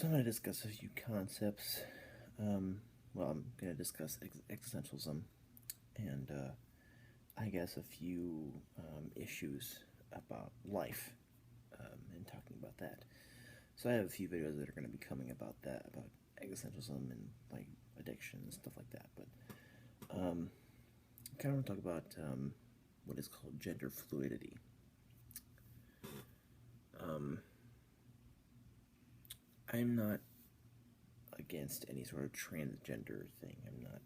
So I'm going to discuss a few concepts. I'm going to discuss existentialism and I guess a few issues about life and talking about that. So I have a few videos that are going to be coming about that, about existentialism and like addiction and stuff like that. But I kind of want to talk about what is called gender fluidity. I'm not against any sort of transgender thing. I'm not,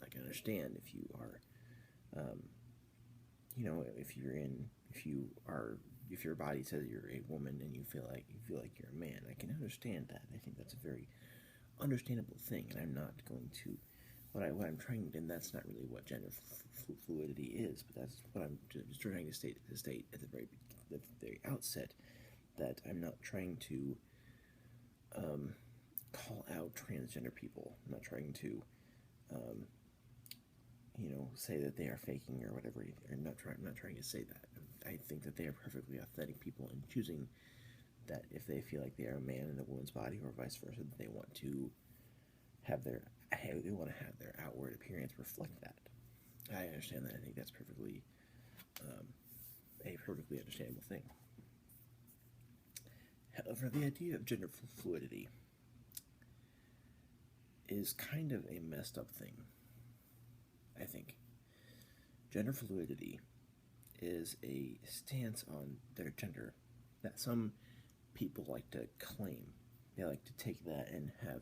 I can understand if you are, if your body says you're a woman and you feel like you're a man. I can understand that. I think that's a very understandable thing, and I'm not going to. What I'm trying, and that's not really what gender fluidity is, but that's what I'm just trying to state at the very outset, that I'm not trying to call out transgender people. I'm not trying to, say that they are faking or whatever. I'm not trying to say that. I think that they are perfectly authentic people in choosing that if they feel like they are a man in a woman's body, or vice versa, that they want to have their outward appearance reflect that. I understand that. I think that's perfectly a perfectly understandable thing. However, the idea of gender fluidity is kind of a messed up thing, I think. Gender fluidity is a stance on their gender that some people like to claim. They like to take that and have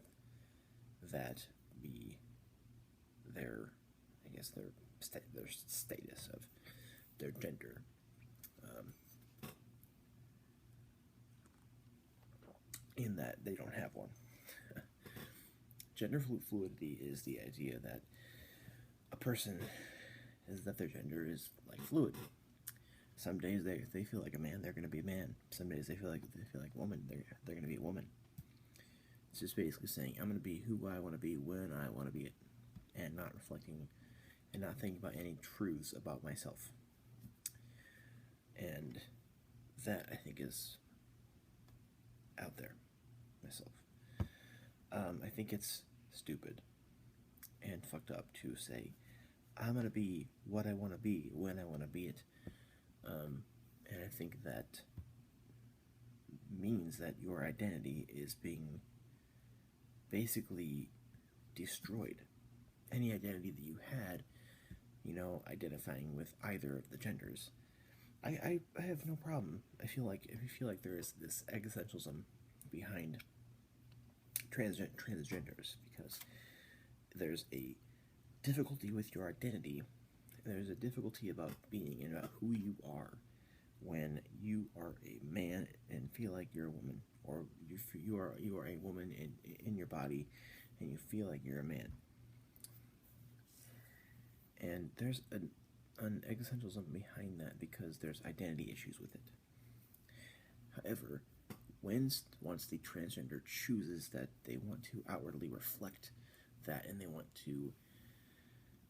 that be their, I guess, their status of their gender. In that they don't have one. Gender fluidity is the idea that a person is that their gender is like fluid. Some days they feel like a man, they're going to be a man. Some days they feel like a woman, they're going to be a woman. It's just basically saying I'm going to be who I want to be when I want to be it, and not reflecting and not thinking about any truths about myself. And that, I think, is out there myself. I think it's stupid and fucked up to say I'm gonna be what I want to be when I want to be it, and I think that means that your identity is being basically destroyed. Any identity that you had, identifying with either of the genders, I have no problem. I feel like there is this existentialism behind transgenders, because there's a difficulty with your identity. There's a difficulty about being and about who you are when you are a man and feel like you're a woman, or you are a woman in your body and you feel like you're a man. And there's an existentialism behind that because there's identity issues with it. However, once the transgender chooses that they want to outwardly reflect that and they want to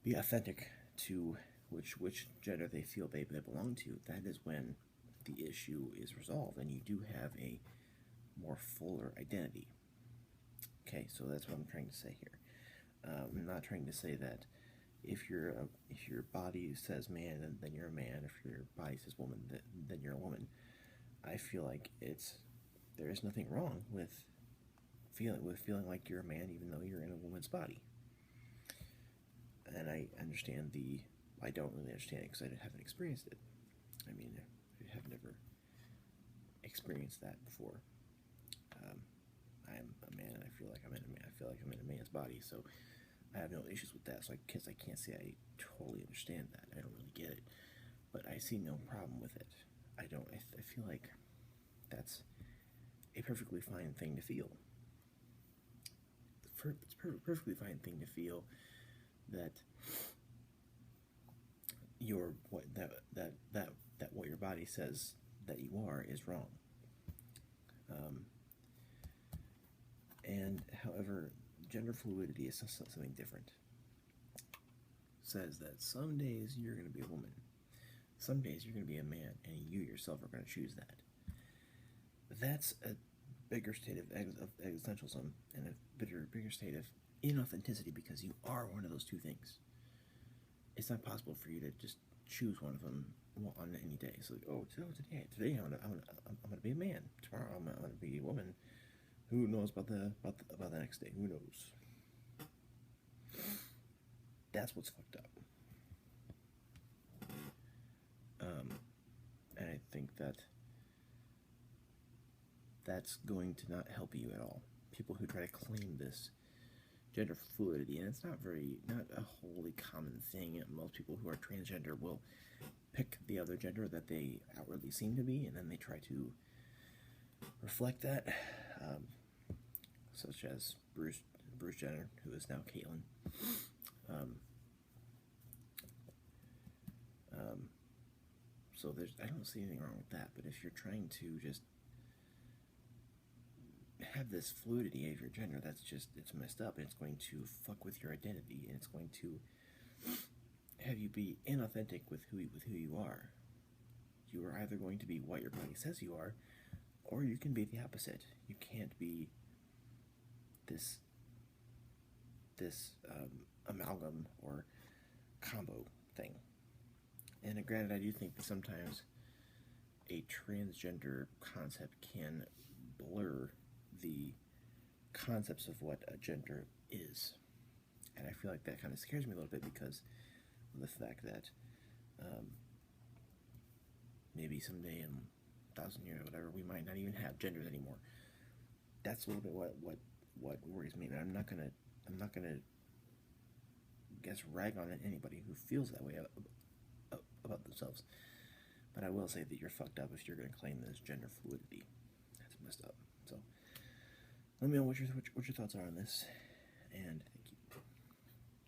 be authentic to which gender they feel they belong to, that is when the issue is resolved and you do have a more fuller identity. Okay, so that's what I'm trying to say here. I'm not trying to say that if your body says man, then you're a man. If your body says woman, then you're a woman. I feel like there is nothing wrong with feeling like you're a man, even though you're in a woman's body. And I don't really understand it because I haven't experienced it. I mean, I have never experienced that before. I am a man, and I feel like I'm in a man. I feel like I'm in a man's body, so I have no issues with that. So I guess I can't say I totally understand that. I don't really get it, but I see no problem with it. I feel like that's a perfectly fine thing to feel. It's perfectly fine thing to feel that what your body says that you are is wrong. And however, gender fluidity is something different. It says that some days you're going to be a woman, some days you're going to be a man, and you yourself are going to choose that. that's a bigger state of existentialism and a bigger state of inauthenticity because you are one of those two things. It's not possible for you to just choose one of them on any day. It's like, oh, today I'm gonna be a man. Tomorrow I'm gonna be a woman. Who knows about the next day? Who knows? That's what's fucked up. And I think that's going to not help you at all. People who try to claim this gender fluidity, and it's not a wholly common thing. Most people who are transgender will pick the other gender that they outwardly seem to be, and then they try to reflect that, such as Bruce Jenner, who is now Caitlyn. So I don't see anything wrong with that. But if you're trying to just have this fluidity of your gender, it's messed up, and it's going to fuck with your identity, and it's going to have you be inauthentic with who you are. You are either going to be what your body says you are, or you can be the opposite. You can't be this amalgam or combo thing. And granted, I do think that sometimes a transgender concept can blur the concepts of what a gender is. And I feel like that kind of scares me a little bit because of the fact that maybe someday in 1,000 years or whatever, we might not even have genders anymore. That's a little bit what worries me. And I'm not gonna rag on anybody who feels that way about themselves. But I will say that you're fucked up if you're going to claim this gender fluidity. That's messed up. So let me know what your thoughts are on this.